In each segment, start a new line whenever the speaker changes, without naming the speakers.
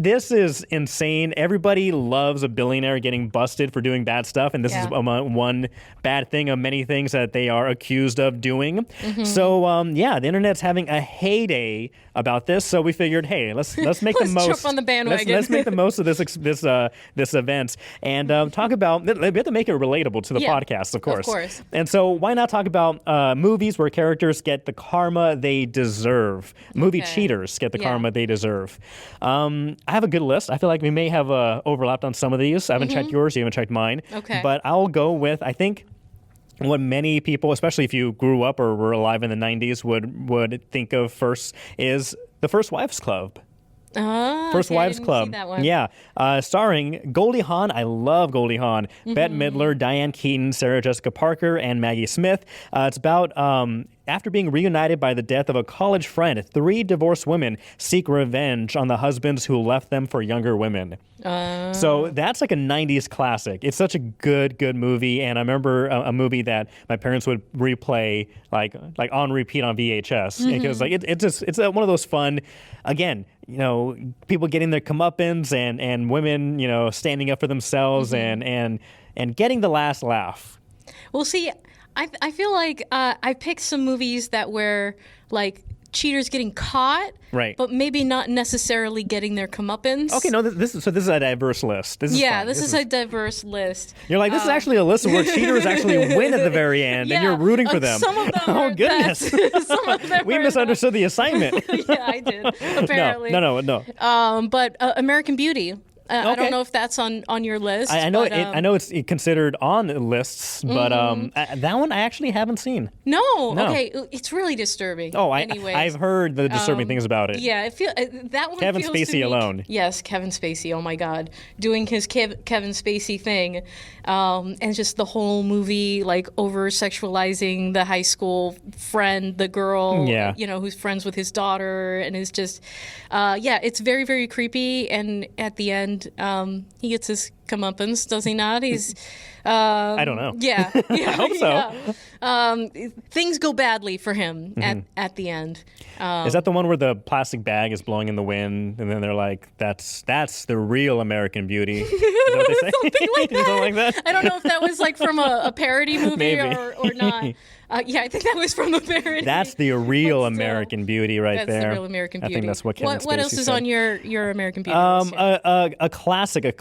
This is insane. Everybody loves a billionaire getting busted for doing bad stuff, and this is one bad thing of many things that they are accused of doing. So, the internet's having a heyday about this. So we figured, hey, let's make the most.
Jump on the bandwagon.
Let's make the most of this event and talk about. We have to make it relatable to the podcast, of course.
Of course.
And so, why not talk about movies where characters get the karma they deserve? Movie cheaters get the karma they deserve. I have a good list. I feel like we may have overlapped on some of these. I haven't checked yours. You haven't checked mine.
Okay.
But I'll go with, I think, what many people, especially if you grew up or were alive in the 90s, would think of first is The First Wives Club. First Wives Club.
See that one.
Yeah. Starring Goldie Hawn. I love Goldie Hawn. Bette Midler, Diane Keaton, Sarah Jessica Parker, and Maggie Smith. It's about after being reunited by the death of a college friend, 3 divorced women seek revenge on the husbands who left them for younger women. So that's like a 90s classic. It's such a good movie. And I remember a movie that my parents would replay like on repeat on VHS. Because like it's one of those fun, again, people getting their comeuppance and women, standing up for themselves and getting the last laugh.
Well, see, I feel like I picked some movies that were like cheaters getting caught,
right?
But maybe not necessarily getting their comeuppance.
Okay, no, this is a diverse list. This is
a diverse list.
You're like, this is actually a list where cheaters actually win at the very end, and you're rooting for them.
Some of them
oh goodness,
some of them
we misunderstood the assignment.
Yeah, I did. Apparently,
no.
But American Beauty. I don't know if that's on your list.
I know it's considered on lists, but that one I actually haven't seen.
No. Okay, it's really disturbing.
Oh,
anyways.
I've heard the disturbing things about it.
Yeah, that one.
Kevin
feels
Spacey
to me,
alone.
Yes, Kevin Spacey. Oh my God, doing his Kevin Spacey thing, and just the whole movie like over sexualizing the high school friend, the girl, who's friends with his daughter, and is just, it's very very creepy. And at the end, he gets his comeuppance, does he not? He's
I don't know.
Yeah,
I hope so.
Things go badly for him at the end.
Is that the one where the plastic bag is blowing in the wind, and then they're like, "That's the real American Beauty"? Is that what they say?
Something
like that.
I don't know if that was like from a parody movie
Maybe.
or not. I think that was from a parody.
That's the real American Beauty right there.
That's the real American Beauty.
I think that's what Kevin Spacey
What else is
said.
on your American Beauty list?
A classic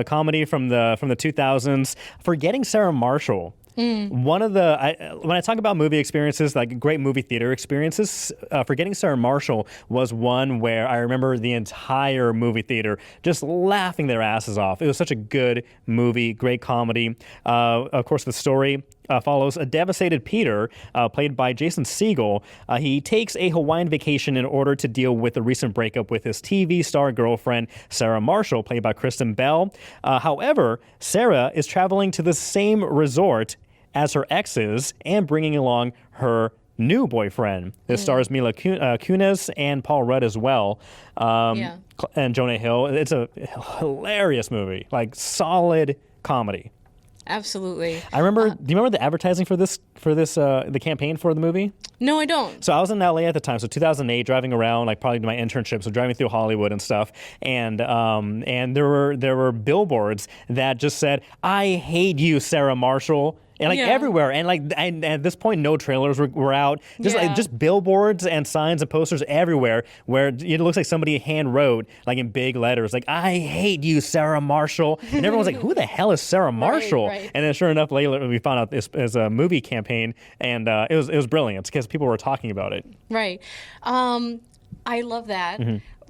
comedy from the 2000s, Forgetting Sarah Marshall. One of when I talk about movie experiences, like great movie theater experiences, Forgetting Sarah Marshall was one where I remember the entire movie theater just laughing their asses off. It was such a good movie, great comedy. Of course, the story follows a devastated Peter, played by Jason Segel. He takes a Hawaiian vacation in order to deal with the recent breakup with his TV star girlfriend, Sarah Marshall, played by Kristen Bell. However, Sarah is traveling to the same resort as her exes and bringing along her new boyfriend. This stars Mila Kunis and Paul Rudd as well, and Jonah Hill. It's a hilarious movie, like solid comedy.
Absolutely.
I remember. Do you remember the advertising for this? The campaign for the movie?
No, I don't.
So I was in LA at the time, so 2008, driving around, like probably to my internship, so driving through Hollywood and stuff, and there were billboards that just said, "I hate you, Sarah Marshall." And everywhere, and at this point, no trailers were out. Just billboards and signs and posters everywhere, where it looks like somebody hand wrote, like in big letters, like "I hate you, Sarah Marshall," and everyone's like, "Who the hell is Sarah Marshall?"
Right.
And then, sure enough, later we found out this is a movie campaign, and it was brilliant because people were talking about it.
Right. I love that.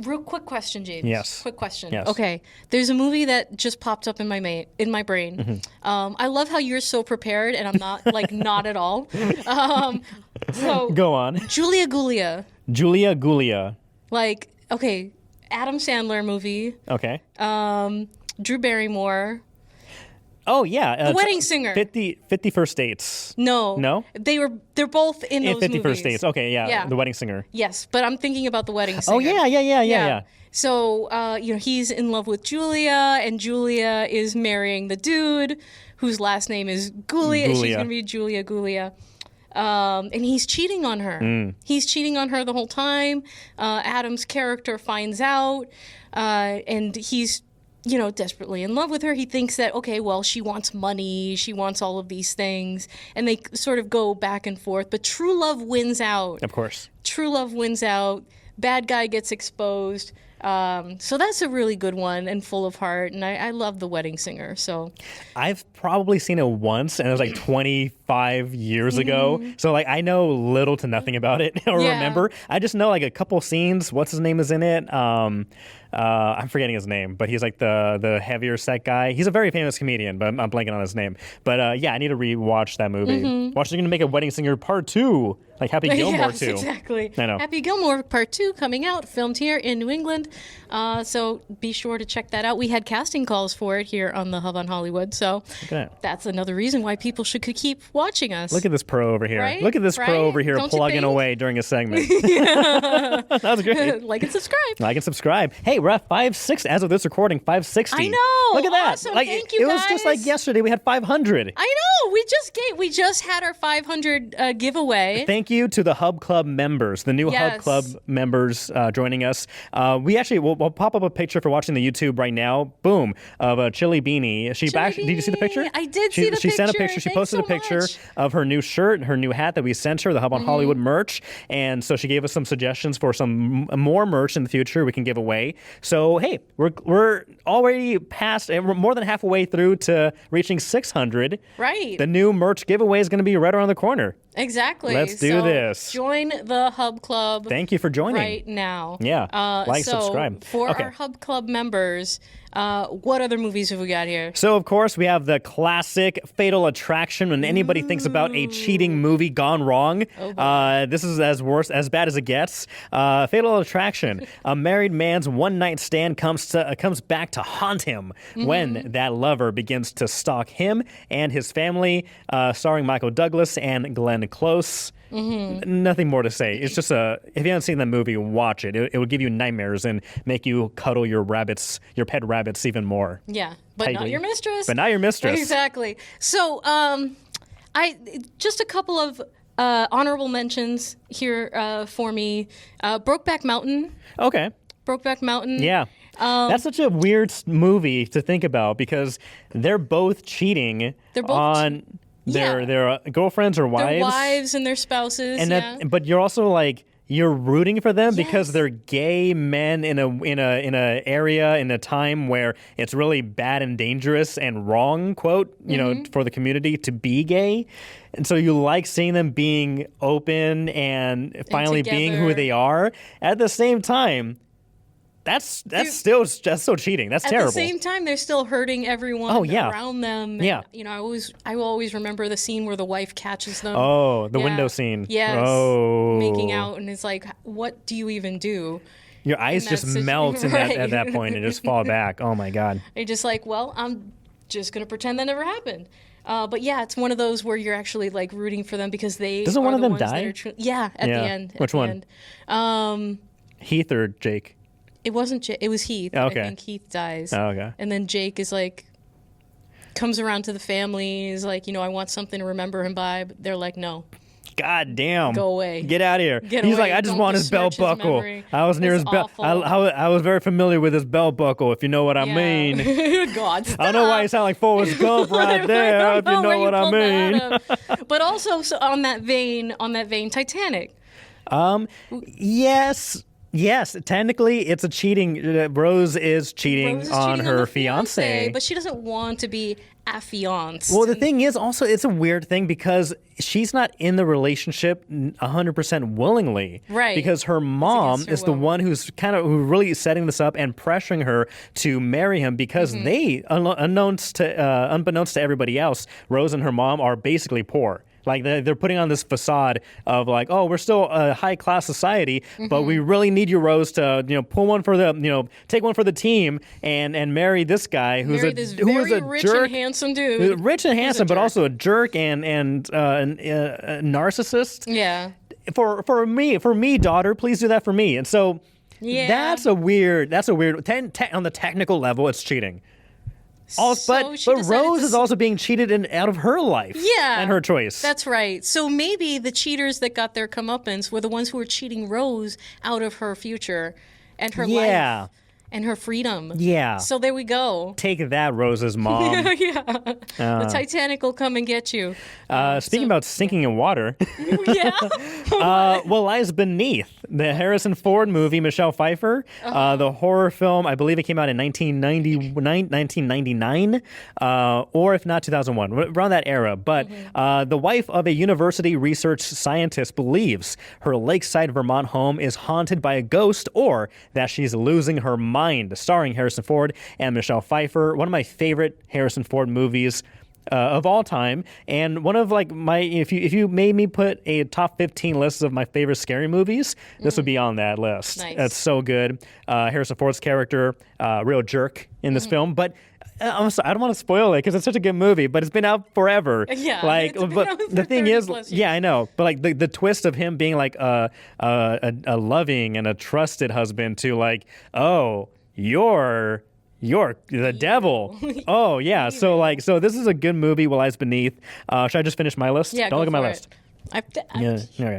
Real quick question, James.
Yes.
Quick question.
Yes.
Okay. There's a movie that just popped up in my brain. I love how you're so prepared, and I'm not not at all. So
Go on.
Julia Gulia.
Julia Gulia.
Like, okay, Adam Sandler movie.
Okay.
Drew Barrymore.
Oh yeah.
The Wedding Singer.
50 First Dates.
No. They're both in those
50
movies.
First Dates. Okay, yeah. The Wedding Singer.
Yes, but I'm thinking about The Wedding Singer.
Oh yeah.
So, he's in love with Julia, and Julia is marrying the dude whose last name is Gulia. She's going to be Julia Gulia. And he's cheating on her. He's cheating on her the whole time. Adam's character finds out, and he's, desperately in love with her. He thinks that, okay, well, she wants money, she wants all of these things, and they sort of go back and forth. But true love wins out.
Of course.
True love wins out. Bad guy gets exposed. So that's a really good one and full of heart. And I love The Wedding Singer. So
I've probably seen it once, and it was like 25 years ago. So like I know little to nothing about it or remember. I just know like a couple scenes. What's his name is in it? I'm forgetting his name, but he's like the heavier set guy. He's a very famous comedian, but I'm blanking on his name. But yeah, I need to rewatch that movie. Watch, they're going to make a Wedding Singer Part 2, like Happy Gilmore 2.
Exactly.
I know.
Happy Gilmore Part 2 coming out, filmed here in New England. So be sure to check that out. We had casting calls for it here on the Hub on Hollywood. So that's another reason why people should keep watching us.
Look at this pro over here.
Right?
Look at this pro over here plugging away during a segment. That was great.
Like and subscribe.
Like and subscribe. Hey, we're at 560 as of this recording. 560.
I know.
Look at that.
Awesome.
Like,
Thank you,
it
guys.
was just like yesterday. We had 500.
I know. We just had our 500 giveaway.
Thank you to the Hub Club members, the new Hub Club members joining us. We actually we'll pop up a picture for watching the YouTube right now. Boom, of a Chili Beanie. Did you see the picture?
I did see the picture.
She sent a picture. She posted a picture of her new shirt, her new hat that we sent her, the Hub on Hollywood merch, and so she gave us some suggestions for some more merch in the future we can give away. So hey, we're already past, and we're more than halfway through to reaching 600.
Right.
The new merch giveaway is going to be right around the corner.
Exactly.
Let's do this.
Join the Hub Club.
Thany you for joining.
Right now.
Yeah. Subscribe.
For our Hub Club members, what other movies have we got here?
So, of course, we have the classic Fatal Attraction. When anybody thinks about a cheating movie gone wrong, this is as bad as it gets. Fatal Attraction. A married man's one-night stand comes back to haunt him when that lover begins to stalk him and his family, starring Michael Douglas and Glenn Close. Nothing more to say. It's just if you haven't seen the movie, watch it. It will give you nightmares and make you cuddle your pet rabbits even more.
Yeah, but
tightly.
not your mistress.
But not your mistress.
Exactly. So, I just a couple of honorable mentions here for me. Brokeback Mountain.
Okay.
Brokeback Mountain.
Yeah. That's such a weird movie to think about because they're both cheating on their girlfriends or wives.
Their wives and their spouses.
And but you're also like you're rooting for them because they're gay men in a area in a time where it's really bad and dangerous and wrong, quote, for the community to be gay. And so you like seeing them being open and finally being who they are. At the same time, that's still cheating. That's terrible.
At the same time, they're still hurting everyone around them.
Yeah.
And, I will always remember the scene where the wife catches them.
Oh, the window scene.
Yes.
Oh.
Making out, and it's like, what do you even do?
Your eyes just melt at that point and just fall back. Oh my God.
You're just like, well, I'm just gonna pretend that never happened. But yeah, it's one of those where you're actually like rooting for them because they
doesn't one of them die?
At the end.
Which one? Heath or Jake?
It wasn't Jake. It was Heath.
Okay.
I think Heath dies.
Oh, okay.
And then Jake is like, comes around to the family. He's like, I want something to remember him by. But they're like, no.
God damn.
Go away.
Get out of here. He's like, I just want his belt buckle. I was near his belt. I was very familiar with his belt buckle, if you know what I mean.
God, stop.
I don't know why you sound like Forrest Gump right there, if you know what I mean.
But also, so on that vein, Titanic.
Yes, technically it's a cheating. Rose is cheating on her fiance,
but she doesn't want to be affianced.
Well, the thing is also it's a weird thing because she's not in the relationship 100% willingly,
right?
Because her mom is the one who's who really setting this up and pressuring her to marry him because they, unbeknownst to everybody else, Rose and her mom are basically poor. Like they're putting on this facade of like, oh, we're still a high class society, but we really need you, Rose, to pull one for the take one for the team and marry this guy who's a
rich
jerk,
and handsome dude,
rich and handsome, but also a jerk and a narcissist.
Yeah.
For me, daughter, please do that for me. And so that's a weird. On the technical level, it's cheating. But Rose is also being cheated out of her life.
Yeah.
And her choice.
That's right. So maybe the cheaters that got their comeuppance were the ones who were cheating Rose out of her future and her life and her freedom.
Yeah.
So there we go.
Take that, Rose's mom.
The Titanic will come and get you.
Speaking about sinking in water. Well, Lies Beneath, the Harrison Ford movie, Michelle Pfeiffer, the horror film, I believe it came out in 1999, or if not 2001, around that era. But the wife of a university research scientist believes her lakeside Vermont home is haunted by a ghost or that she's losing her mind, starring Harrison Ford and Michelle Pfeiffer. One of my favorite Harrison Ford movies of all time, and one of like my if you made me put a top 15 lists of my favorite scary movies, this would be on that list.
Nice.
That's so good. Harrison Ford's character, real jerk in this film, but I'm sorry, I don't want to spoil it because it's such a good movie, but it's been out forever.
Yeah,
like,
it's been
but
out for
the thing
30
is,
plus
yeah,
years.
I know, but like the twist of him being like a loving and a trusted husband to like, oh, you're the devil. Oh yeah. So this is a good movie. Well, Lies Beneath. Should I just finish my list?
Yeah,
Don't
go
look at my
for
list.
I'll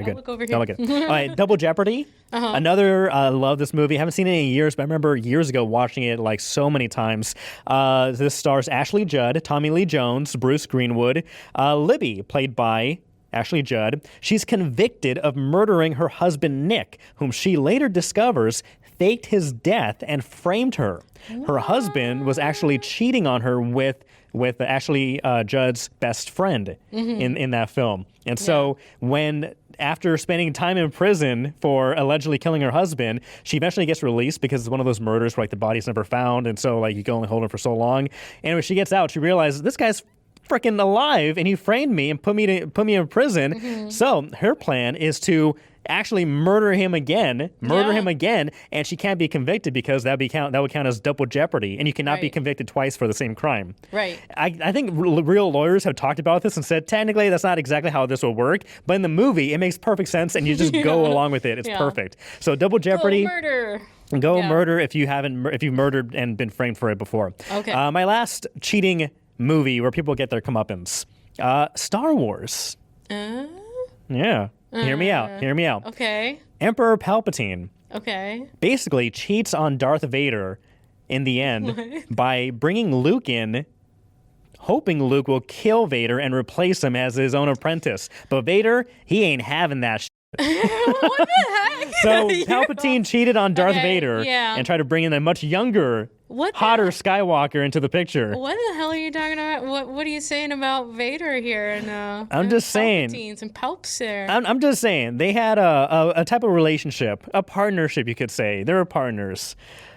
Good.
look over
Don't
here.
look at it. All right, Double Jeopardy. Another love this movie. Haven't seen it in years, but I remember years ago watching it like so many times. This stars Ashley Judd, Tommy Lee Jones, Bruce Greenwood, Libby, played by Ashley Judd. She's convicted of murdering her husband Nick, whom she later discovers faked his death and framed her. Her husband was actually cheating on her with Ashley Judd's best friend in that film. And so when, after spending time in prison for allegedly killing her husband, she eventually gets released because it's one of those murders where like the body's never found, and so like you can only hold him for so long. And when she gets out, she realizes this guy's freaking alive and he framed me and put me in prison. So her plan is to actually murder him again, and she can't be convicted because that would count as double jeopardy, and you cannot be convicted twice for the same crime.
Right.
I think real lawyers have talked about this and said technically that's not exactly how this will work, but in the movie it makes perfect sense and you just go along with it. It's perfect. So double jeopardy.
Go murder.
Murder if you've murdered and been framed for it before.
Okay.
My last cheating movie where people get their comeuppance. Star Wars. Yeah. Hear me out.
Okay.
Emperor Palpatine
Okay.
basically cheats on Darth Vader in the end by bringing Luke in, hoping Luke will kill Vader and replace him as his own apprentice. But Vader, he ain't having that shit.
What the heck?
So Palpatine cheated on Darth Vader and tried to bring in a much younger, hotter Skywalker into the picture.
What the hell are you talking about? What are you saying about Vader here? And
I'm just saying.
And Palps there.
I'm just saying they had a type of relationship, a partnership, you could say. They were partners.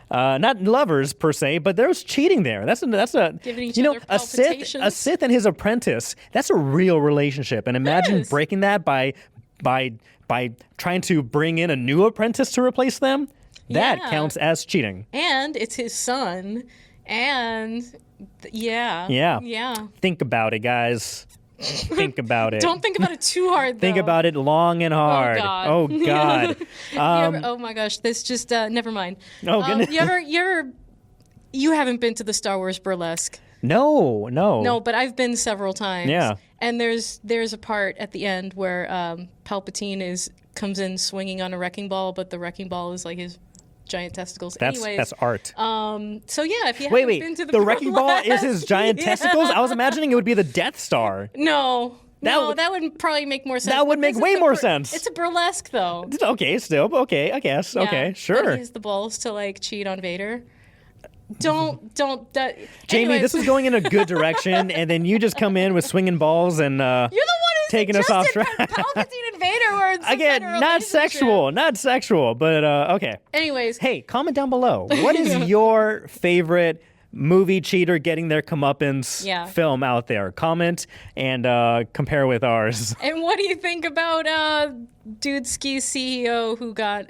Not lovers per se, but there's cheating there. That's a
Giving each
you know
other
a Sith and his apprentice. That's a real relationship, and imagine breaking that by trying to bring in a new apprentice to replace them. That counts as cheating.
And it's his son, and yeah.
Think about it, guys. Think about it.
Don't think about it too hard, though.
Think about it long and hard. Oh God.
Oh my gosh, this just never mind.
Oh goodness.
You haven't been to the Star Wars burlesque.
No,
but I've been several times.
Yeah.
And there's a part at the end where Palpatine comes in swinging on a wrecking ball, but the wrecking ball is like his giant testicles.
That's art.
So yeah, if you haven't been to the
wrecking ball is his giant testicles? I was imagining it would be the Death Star.
No, that would probably make more sense.
That would make way more sense.
It's a burlesque, though.
Okay, still. Okay, I guess.
Yeah,
okay, sure.
But he has the balls to like cheat on Vader. Don't.
Jamie,
Anyways.
this is going in a good direction, and then you just come in with swinging balls and
You're the one who's
taking us off track.
Palpatine and Vader were in some
Again,
kind of
not sexual, but okay.
Anyways.
Hey, comment down below. What is your favorite movie cheater getting their comeuppance film out there? Comment and compare with ours.
And what do you think about Dude Ski's CEO who got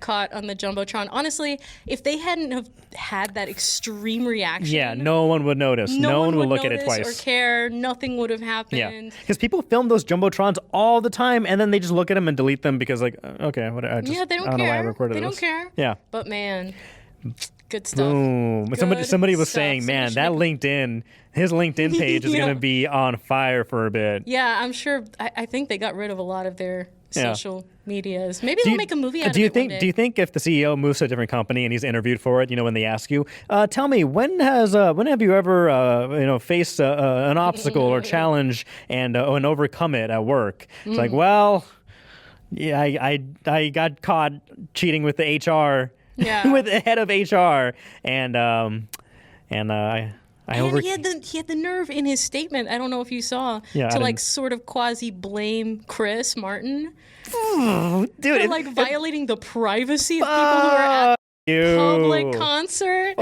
caught on the Jumbotron? Honestly, if they hadn't have had that extreme reaction,
no one would notice. No one would look at it twice
or care. Nothing would have happened.
Yeah, because people film those Jumbotrons all the time, and then they just look at them and delete them because, like, okay, what?
They don't care.
Know why I recorded
they
this.
don't care.
Yeah,
but man. Good stuff.
Boom.
Good
Somebody was
stuff.
saying, man,
Somebody
that his LinkedIn page is
Yeah.
going to be on fire for a bit.
Yeah, I'm sure. I think they got rid of a lot of their social medias. Maybe they'll make a movie out of it one day.
Do you think if the CEO moves to a different company and he's interviewed for it, when they ask you, tell me, when have you ever faced an obstacle or challenge and overcome it at work? It's like, well, yeah, I got caught cheating with the HR, with the head of HR, and
he had the nerve in his statement. I don't know if you saw to sort of quasi blame Chris Martin
dude,
for violating the privacy of people who are at a public concert.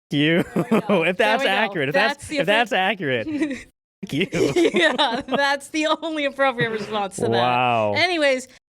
If that's accurate, if that's accurate. Thank you.
Yeah, that's the only appropriate response to that.
Wow.
Anyways,